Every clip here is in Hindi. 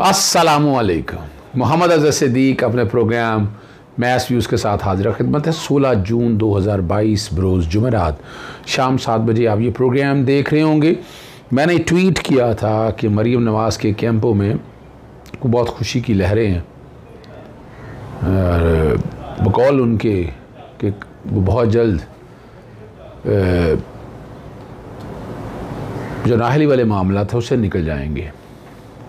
अस्सलामुअलैकुम। मोहम्मद अज़हर सिद्दीक अपने प्रोग्राम मैस व्यूज़ के साथ हाजिर खिदमत है। 16 जून 2022 बरोज़ जुमेरात शाम 7 बजे आप ये प्रोग्राम देख रहे होंगे। मैंने ट्वीट किया था कि मरीम नवाज़ के कैंपों में बहुत खुशी की लहरें हैं और बकौल उनके कि वो बहुत जल्द जो नाहली वाले मामला था उससे निकल जाएंगे।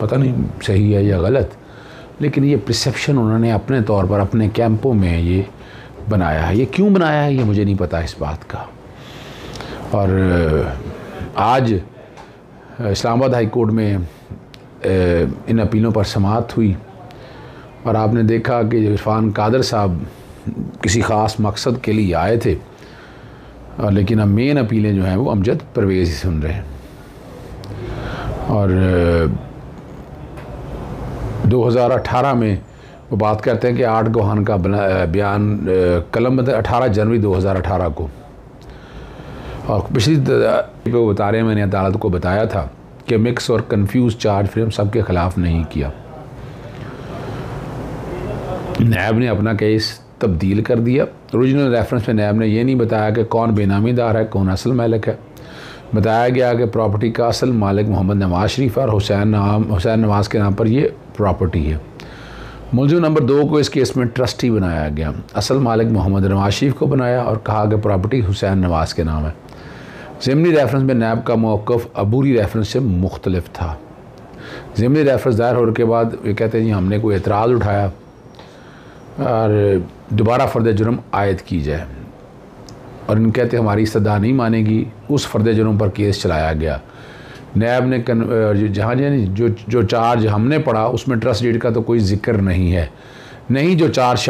पता नहीं सही है या गलत, लेकिन ये परसेप्शन उन्होंने अपने तौर पर अपने कैंपों में ये बनाया है। ये क्यों बनाया है ये मुझे नहीं पता इस बात का। और आज इस्लामाबाद हाई कोर्ट में इन अपीलों पर समाअत हुई और आपने देखा कि इरफान कादर साहब किसी ख़ास मकसद के लिए आए थे, और लेकिन अब मेन अपीलें जो हैं वो अमजद परवेज़ ही सुन रहे हैं। और 2018 में वो बात करते हैं कि 8 गवाहान का बयान कलम 18 जनवरी 2018 को, और पिछली पे वो बता रहे हैं मैंने अदालत को बताया था कि मिक्स और कंफ्यूज चार्ज फिर हम सबके ख़िलाफ़ नहीं किया। नैब ने अपना केस तब्दील कर दिया। ओरिजिनल रेफरेंस में नैब ने यह नहीं बताया कि कौन बेनामीदार है कौन असल मालिक है। बताया गया कि प्रॉपर्टी का असल मालिक मोहम्मद नवाज़ शरीफ और हुसैन नवाज़ के नाम पर ये प्रॉपर्टी है। मुलज़िम नंबर 2 को इस केस में ट्रस्टी बनाया गया। असल मालिक मोहम्मद नवाज़ शरीफ को बनाया और कहा कि प्रॉपर्टी हुसैन नवाज़ के नाम है। ज़िमनी रेफरेंस में नैब का मौक़िफ़ अबूरी रेफरेंस से मुख्तलिफ था। ज़िमनी रेफरेंस दायर होने के बाद ये कहते हैं जी हमने कोई एतराज़ उठाया और दोबारा फ़र्द जुर्म आयद की जाए, और इन कहते हमारी इस्तदा नहीं मानेगी। उस फ़र्द जुर्म पर केस चलाया गया। नैब ने जहाँ जो चार्ज हमने पढ़ा उसमें ट्रस्ट डीड का तो कोई ज़िक्र नहीं है, नहीं जो चार्ज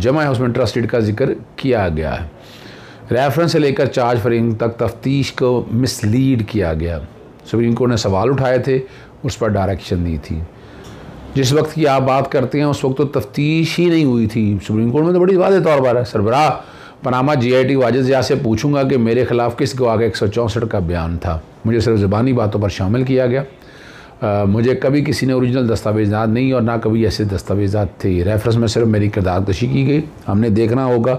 जमा है उसमें ट्रस्ट डीड का ज़िक्र किया गया है। रेफरेंस से लेकर चार्ज फरिंग तक तफ्तीश को मिसलीड किया गया। सुप्रीम कोर्ट ने सवाल उठाए थे, उस पर डायरेक्शन दी थी। जिस वक्त की आप बात करते हैं उस वक्त तो तफ्तीश ही नहीं हुई थी। सुप्रीम कोर्ट में तो बड़ी वाज़ेह तौर पर है। सरबराह पनामा GIT वाजिद ज़िया से पूछूंगा कि मेरे ख़िलाफ़ किस गवाह का 164 का बयान था। मुझे सिर्फ ज़बानी बातों पर शामिल किया गया। मुझे कभी किसी ने ओरिजिनल दस्तावेज़ात नहीं और ना कभी ऐसे दस्तावेज़ात थे। रेफरेंस में सिर्फ मेरी किरदारकशी की गई। हमने देखना होगा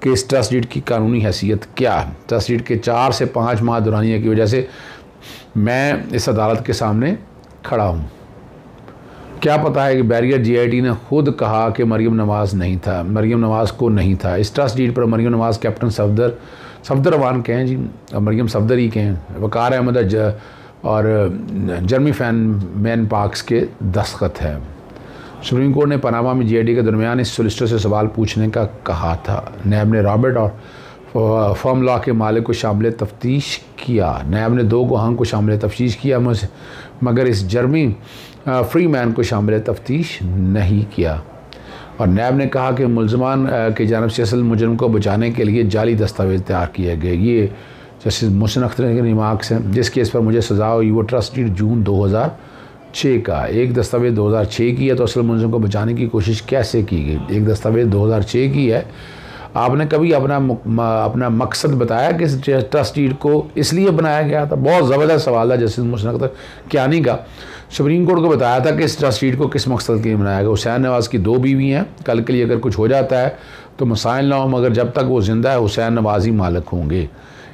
कि इस ट्रस्ट डीड की कानूनी हैसियत क्या है। ट्रस्ट डीड के 4 से 5 माह दुरानिया की वजह से मैं इस अदालत के सामने खड़ा हूँ। क्या पता है कि बैरियर GIT ने खुद कहा कि मरीम नवाज़ को नहीं था। इस ट्रस्ट डीड पर मरीम नवाज़ कैप्टन सफदर अवान कहें जी, मरीम सफदर ही कहें, वकार अहमद और जर्मी मैन पार्क्स के दस्तखत है। सुप्रीम कोर्ट ने पनामा में GIT के दरमियान इस सोलिसिटर से सवाल पूछने का कहा था। नैब ने रॉबर्ट और फर्म लॉ के मालिक को शामिल तफ्तीश किया। नैब ने 2 गवाहों को शामिल तफ्तीश किया, मगर इस जर्मी फ्री मैन को शामिल तफ्तीश नहीं किया। और नैब ने कहा कि मुलज़मान की जानिब से असल मुजरिम को बचाने के लिए जाली दस्तावेज़ तैयार किए गए। ये जस्टिस मोहसिन अख्तर के रिमार्क्स हैं। जिस केस पर मुझे सज़ा हुई वो ट्रस्ट डीड जून 2006 का। एक दस्तावेज़ 2006 की है तो असल मुलज़िम को बचाने की कोशिश कैसे की गई? एक दस्तावेज़ 2006 की है। आपने कभी अपना मकसद बताया कि ट्रस्ट डीड को इसलिए बनाया गया था? बहुत ज़बरदस्त सवाल है जस्टिस मोहसिन अख्तर कियानी का। सुप्रीम कोर्ट को बताया था कि इस ट्रस्ट डीड को किस मकसद के लिए बनाया गया। हुसैन नवाज़ की 2 बीवी हैं। कल के लिए अगर कुछ हो जाता है तो मसाइल ना हो, मगर जब तक वो ज़िंदा है हुसैन नवाज़ ही मालिक होंगे।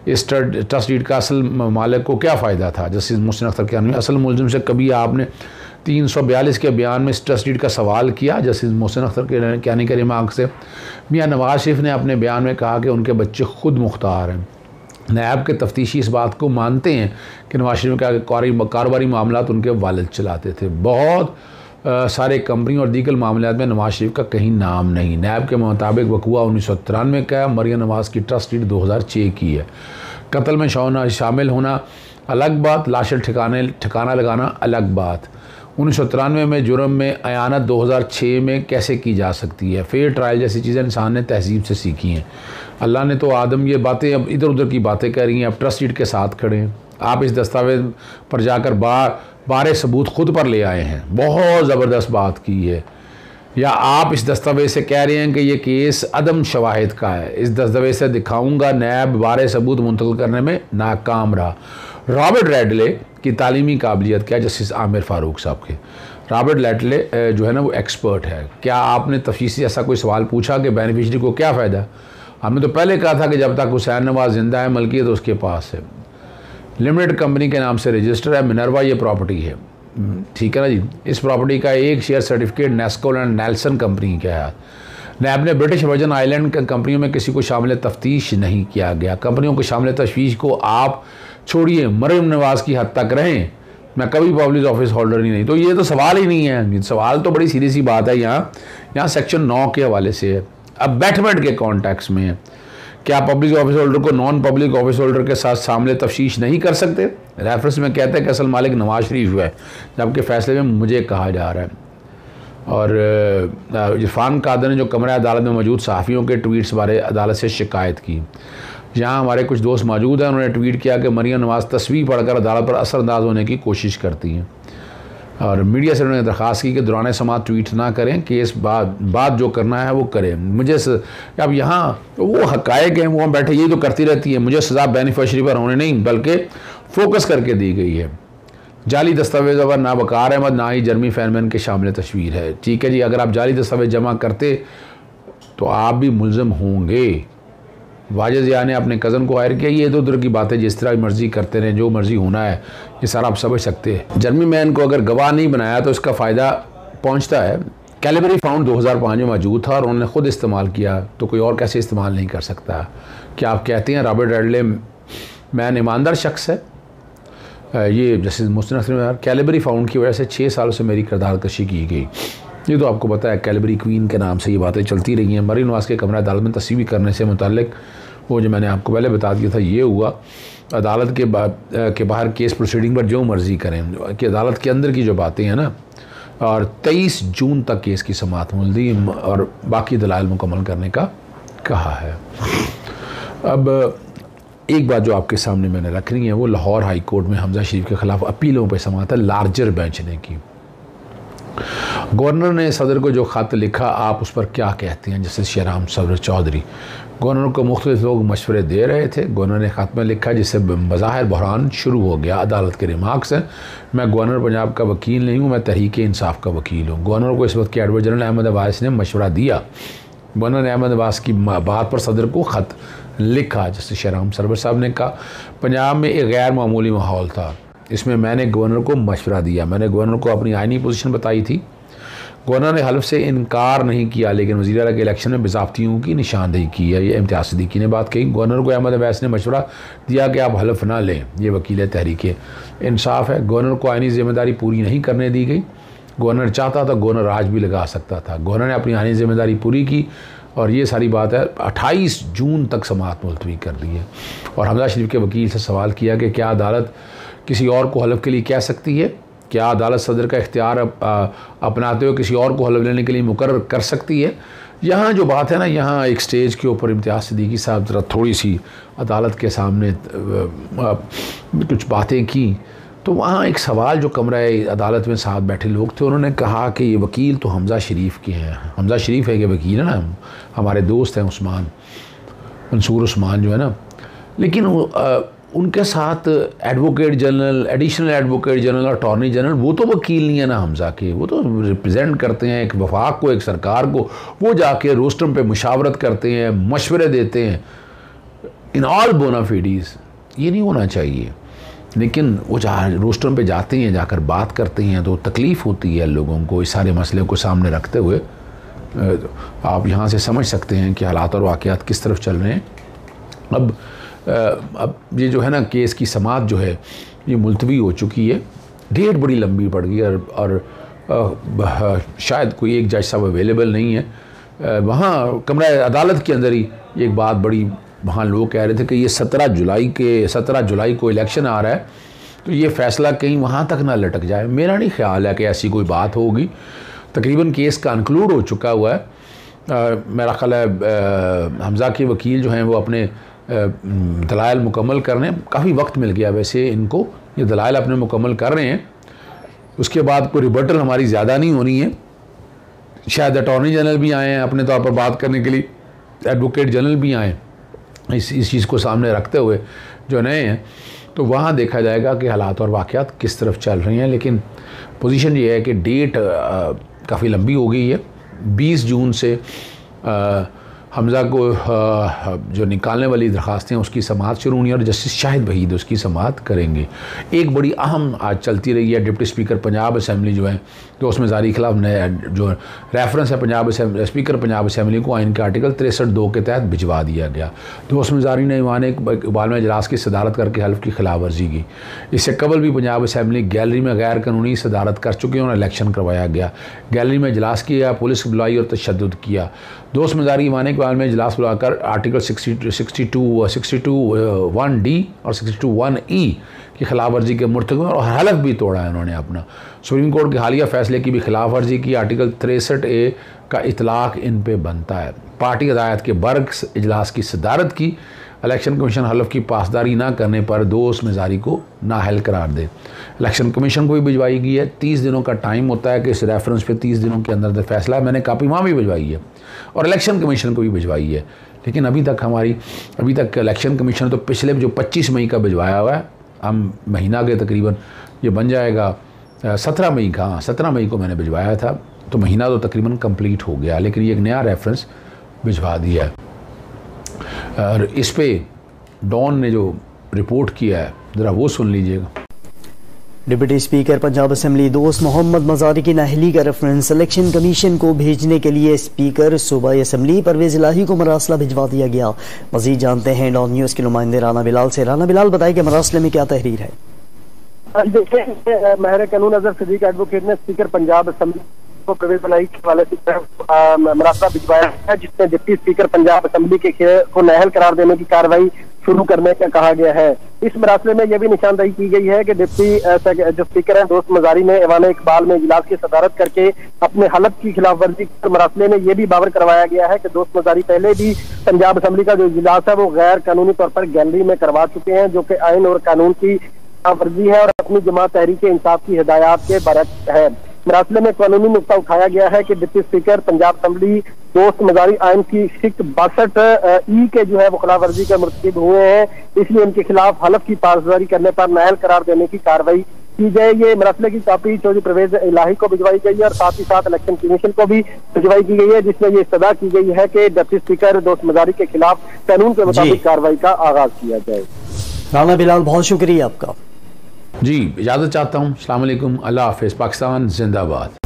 इस ट्रस्ट डीड का असल मालिक को क्या फ़ायदा था? जस्टिस मोहसिन अख्तर कियानी, असल मुलज़िम से कभी आपने 342 के बयान में इस ट्रस्ट डीड का सवाल किया? जस्टिस मोहसिन अख्तर कियानी के रिमार्क से मियाँ नवाज़ शरीफ ने अपने बयान में कहा कि उनके बच्चे खुद मुख्तार हैं। नैब के तफ्तीशी इस बात को मानते हैं कि नवाज़ शरीफ का कारोबारी मामला उनके वालिद चलाते थे। बहुत सारे कंपनी और दीगर मामलों में नवाज़ शरीफ का कहीं नाम नहीं। नैब के मुताबिक वकूआ 1993 का, मरियम नवाज़ की ट्रस्ट डीड 2006 की है। कत्ल में शामिल होना अलग बात, लाशें ठिकाना लगाना अलग बात। 1993 में जुर्म में अयानत 2006 में कैसे की जा सकती है? फेयर ट्रायल जैसी चीज़ें इंसान ने तहजीब से सीखी हैं। अल्लाह ने तो आदम ये बातें अब इधर उधर की बातें कर रही हैं, अब ट्रस्ट डीड के साथ खड़े हैं। आप इस दस्तावेज़ पर जाकर बारे सबूत खुद पर ले आए हैं। बहुत ज़बरदस्त बात की है। या आप इस दस्तावेज़ से कह रहे हैं कि ये केस अदम शवाहिद का है। इस दस्तावेज़ से दिखाऊंगा नैब बारे सबूत मुंतकिल करने में नाकाम रहा। रॉबर्ट रेडले की तालीमी काबिलियत क्या? जस्टिस आमिर फ़ारूक साहब के रॉबर्ट लैटले जो है ना वो एक्सपर्ट है। क्या आपने तफसील से ऐसा कोई सवाल पूछा कि बेनिफिशरी को क्या फ़ायदा? हमने तो पहले कहा था कि जब तक हुसैन नवाज जिंदा है मलकियत उसके पास है, लिमिटेड कंपनी के नाम से रजिस्टर है, मिनरवा ये प्रॉपर्टी है, ठीक है ना जी। इस प्रॉपर्टी का एक share certificate Nesco and Nelson company का है। नैब ने ब्रिटिश वर्जन आइलैंड के कंपनियों में किसी को शामिल तफ्तीश नहीं किया गया। कंपनियों को शामिल तशवीश को आप छोड़िए, मरीम नवाज की हद तक रहें, मैं कभी पब्लिक ऑफिस होल्डर ही नहीं। तो ये तो सवाल ही नहीं है, सवाल तो बड़ी सीधी सी बात है। यहाँ सेक्शन 9 के हवाले से है। अब बैठमेंट के कॉन्टेक्स्ट में है, क्या पब्लिक ऑफिस होल्डर को नॉन पब्लिक ऑफिस होल्डर के साथ शामिल तफ्तीश नहीं कर सकते? रेफरेंस में कहते हैं कि असल मालिक नवाज शरीफ है, जबकि फैसले में मुझे कहा जा रहा है। और इरफान कादर ने जो कमरा अदालत में मौजूद सहाफ़ियों के ट्वीट्स बारे अदालत से शिकायत की। यहाँ हमारे कुछ दोस्त मौजूद हैं, उन्होंने ट्वीट किया कि मरियम नवाज तस्वीर पढ़कर अदालत पर असरअंदाज होने की कोशिश करती हैं, और मीडिया से उन्होंने दरख्वास्त की कि दौरान समात ट्वीट ना करें, कि इस बात जो करना है वो करें। मुझे अब यहाँ वो हक़ाइक़ हैं, वो हम बैठे यही तो करती रहती है। मुझे सज़ा बेनिफिशरी पर होने नहीं बल्कि फोकस करके दी गई है। जाली दस्तावेज़ पर ना वकार अहमद ना ही जर्मी फैनमैन के शामिल तस्वीर है। ठीक है जी, अगर आप जाली दस्तावेज़ जमा करते तो आप भी मुल्ज़म होंगे। वाजिद ज़िया ने अपने कज़न को हायर किया। ये इधर उधर की बातें जिस तरह मर्ज़ी करते रहें, जो मर्ज़ी होना है, ये सारा आप समझ सकते हैं। जर्मी मैन को अगर गवाह नहीं बनाया तो इसका फ़ायदा पहुँचता है। कैलिबरी फाउंड 2005 में मौजूद था और उन्होंने ख़ुद इस्तेमाल किया, तो कोई और कैसे इस्तेमाल नहीं कर सकता? क्या आप कहते हैं रॉबर्ट लैटले मैन ईमानदार शख्स है? ये जैसे मुस्तनद कैलिबरी फाउंड की वजह से 6 सालों से मेरी किरदार कशी की गई। ये तो आपको पता है, कैलिबरी क्वीन के नाम से ये बातें चलती रही हैं। मरीम नवाज के कमरा अदालत में तस्वीर करने से मुतल्लिक वो जो मैंने आपको पहले बता दिया था, ये हुआ। अदालत के बाहर केस प्रोसीडिंग पर जो मर्ज़ी करें, कि अदालत के अंदर की जो बातें हैं ना, और 23 जून तक केस की समाअत मुलतवी और बाकी दलाइल मुकम्मल करने का कहा है। अब एक बात जो आपके सामने मैंने रख रही है, वो लाहौर हाई कोर्ट में हमजा शरीफ के ख़िलाफ़ अपीलों पर समाअत है लार्जर बेंच ने की। गवर्नर ने सदर को जो ख़त लिखा, आप उस पर क्या कहते हैं? जैसे शेराम सब्र चौधरी गवर्नर को मुख्तलिफ लोग मशवरे दे रहे थे। गवर्नर ने ख़त में लिखा जिससे बज़ाहिर बहरान शुरू हो गया। अदालत के रिमार्क्स हैं, मैं गवर्नर पंजाब का वकील नहीं हूँ, मैं तहरीक इंसाफ का वकील हूँ। गवर्नर को इस वक्त के एडवोकेट जनरल अहमद अब्बास ने मशवरा दिया। गवर्नर ने अहमद अब्बास की बात पर सदर को ख़त लिखा। जैसे शेराम सरवर साहब ने कहा, पंजाब में एक गैर मामूली माहौल था, इसमें मैंने गवर्नर को मशवरा दिया। मैंने गवर्नर को अपनी आइनी पोजीशन बताई थी। गवर्नर ने हल्फ से इनकार नहीं किया, लेकिन वज़ीर आला के इलेक्शन में बेज़ाब्तियों की निशानदेही की है। ये इम्तियाज़ सिद्दीकी ने बात कही। गवर्नर को अहमद अब्बास ने मशवरा दिया कि आप हल्फ ना लें, ये वकील तहरीक इंसाफ है। गवर्नर को आइनी ज़िम्मेदारी पूरी नहीं करने दी गई। गवर्नर चाहता था गवर्नर राज भी लगा सकता था। गवर्नर ने अपनी आइनी ज़िम्मेदारी पूरी की और ये सारी बात है 28 जून तक समाअत मुलतवी कर दी है। और हमजा शरीफ के वकील से सवाल किया कि क्या अदालत किसी और को हल्फ के लिए कह सकती है? क्या अदालत सदर का इख्तियार अपनाते हुए किसी और को हल्फ लेने के लिए मुकर्रर कर सकती है? यहाँ जो बात है ना, यहाँ एक स्टेज के ऊपर इम्तियाज़ सिद्दीकी साहब ज़रा थोड़ी सी अदालत के सामने कुछ बातें की, तो वहाँ एक सवाल जो कमरा अदालत में साथ बैठे लोग थे, उन्होंने कहा कि ये वकील तो हमजा शरीफ के हैं। हमजा शरीफ है कि वकील है ना, हमारे दोस्त हैं उस्मान मंसूर उस्मान जो है ना, लेकिन उनके साथ advocate general, additional advocate general और अटॉर्नी जनरल, वो तो वकील नहीं है ना हमजा के, वो तो रिप्रेजेंट करते हैं एक वफाक को, एक सरकार को। वो जाके रोस्टम पे मुशावरत करते हैं, मशवरे देते हैं इन ऑल बोनाफिडीज़। ये नहीं होना चाहिए, लेकिन वो रोस्टम पे जाते हैं, जाकर बात करते हैं, तो तकलीफ़ होती है लोगों को। इस सारे मसले को सामने रखते हुए आप यहाँ से समझ सकते हैं कि हालात और वाक़यात किस तरफ चल रहे हैं। अब ये जो है ना, केस की समाअत जो है ये मुलतवी हो चुकी है। डेट बड़ी लंबी पड़ गई और शायद कोई एक जज साहब अवेलेबल नहीं है वहाँ कमरा अदालत के अंदर ही। एक बात बड़ी, वहाँ लोग कह रहे थे कि ये 17 जुलाई को इलेक्शन आ रहा है, तो ये फ़ैसला कहीं वहाँ तक ना लटक जाए। मेरा नहीं ख्याल है कि ऐसी कोई बात होगी। तकरीबन केस कंक्लूड हो चुका हुआ है। मेरा ख्याल है हमजा के वकील जो हैं वो अपने दलाइल मुकम्मल करने, काफ़ी वक्त मिल गया वैसे इनको, ये दलाइल अपने मुकम्मल कर रहे हैं। उसके बाद कोई रिबर्टल हमारी ज़्यादा नहीं होनी है। शायद अटॉर्नी जनरल भी आए हैं अपने तौर पर बात करने के लिए, एडवोकेट जनरल भी आए इस चीज़ को सामने रखते हुए जो नए हैं। तो वहाँ देखा जाएगा कि हालात और वाक़यात किस तरफ चल रही हैं। लेकिन पोजीशन ये है कि डेट काफ़ी लंबी हो गई है। 20 जून से हमज़ा को जो निकालने वाली दरख्वास्तें उसकी समाअत शुरू हुई और जस्टिस शाहिद वहीद उसकी समाअत करेंगे। एक बड़ी अहम आज चलती रही है, डिप्टी स्पीकर पंजाब असम्बली जो है तो उसमें जारी खिलाफ जो रेफरेंस है पंजाब स्पीकर पंजाब असम्बली को आइन के आर्टिकल 63(2) के तहत भिजवा दिया गया। तो उसमें जारी ने ईवान इकबाल में इजलास की सदारत करके हल्फ की खिलाफ वर्जी की। इससे कबल भी पंजाब असम्बली गैलरी में गैर कानूनी सदारत कर चुके हैं और इलेक्शन करवाया गया। गैलरी में इजलास किया, पुलिस बुलाई और तशद्दुद किया। दोस्त मजारी ईवान इकबाल में इजलास बुलाकर आर्टिकल 62(1)D और 62(1)E की खिलाफ वर्जी के मुर्तकब और हलफ भी तोड़ा है उन्होंने अपना। सुप्रीम कोर्ट के हालिया फैसले की भी खिलाफ वर्जी की। आर्टिकल 63A का इतलाक़ इन पे बनता है। पार्टी हदायत के बरक्स इजलास की सदारत की। इलेक्शन कमीशन हलफ की पासदारी ना करने पर दोस्त मजारी को नाअहल करार दे। इलेक्शन कमीशन को भी भिजवाई गई है। 30 दिनों का टाइम होता है कि इस रेफरेंस पे 30 दिनों के अंदर फैसला है। मैंने कापी वहाँ भी भिजवाई है और इलेक्शन कमीशन को भी भिजवाई है। लेकिन अभी तक इलेक्शन कमीशन तो पिछले जो 25 मई का भिजवाया हुआ है। हम महीना के तकरीबन ये बन जाएगा 17 मई का। हाँ, 17 मई को मैंने भिजवाया था, तो महीना तो तकरीबन कंप्लीट हो गया। लेकिन ये एक नया रेफरेंस भिजवा दिया है। और इस पे डॉन ने जो रिपोर्ट किया है ज़रा वो सुन लीजिएगा। डिप्टी स्पीकर पंजाब असेंबली दोस्त मोहम्मद मजारी की नाअहली का रेफरेंस इलेक्शन कमीशन को भेजने के लिए स्पीकर सूबाई असेंबली परवेज इलाही को मरासला भिजवा दिया गया। मजीद जानते हैं डॉन न्यूज़ के नुमाइंदे राना बिलाल से। राना बिलाल, बताइए कि मरासले में क्या तहरीर है? देखिए, माहिर कानून अजहर सिद्दीक एडवोकेट ने स्पीकर पंजाब असेंबली को परवेज इलाही के हवाले से मरासला भिजवाया है, जिसमें डिप्टी स्पीकर पंजाब असेंबली को नाअहल करार देने की कार्रवाई शुरू करने का कहा गया है। इस मरासले में यह भी निशानदही की गई है कि डिप्टी जो स्पीकर हैं दोस्त मजारी ने ईवान इकबाल में इजलास की सदारत करके अपने हलफ की खिलाफ वर्जी की। मरासले में यह भी बावर करवाया गया है कि दोस्त मजारी पहले भी पंजाब असेंबली का जो इजलास है वो गैर कानूनी तौर पर गैलरी में करवा चुके हैं, जो कि आइन और कानून की वर्जी है और अपनी जमात तहरीक इंसाफ की हिदायत के बरक्स है। मरासले में कानूनी नुक्ता उठाया गया है कि डिप्टी स्पीकर पंजाब असेंबली दोस्त मजारी आइन की शिक 62E के जो है वो खिलाफ वर्जी के मुर्तकिब हुए हैं, इसलिए उनके खिलाफ हलफ की पासदारी करने पर नाअहल करार देने की कार्रवाई की जाए। ये मरासले की कापी चौधरी परवेज इलाही को भिजवाई गई है और साथ ही साथ इलेक्शन कमीशन को भी भिजवाई की गई है, जिसमें ये इस्तदा की गई है कि डिप्टी स्पीकर दोस्त मजारी के खिलाफ कानून के मुताबिक कार्रवाई का आगाज किया जाए। राना बिलाल, बहुत शुक्रिया आपका। जी, इजाज़त चाहता हूँ। अस्सलाम वालेकुम, अल्लाह हाफ़िज़, पाकिस्तान जिंदाबाद।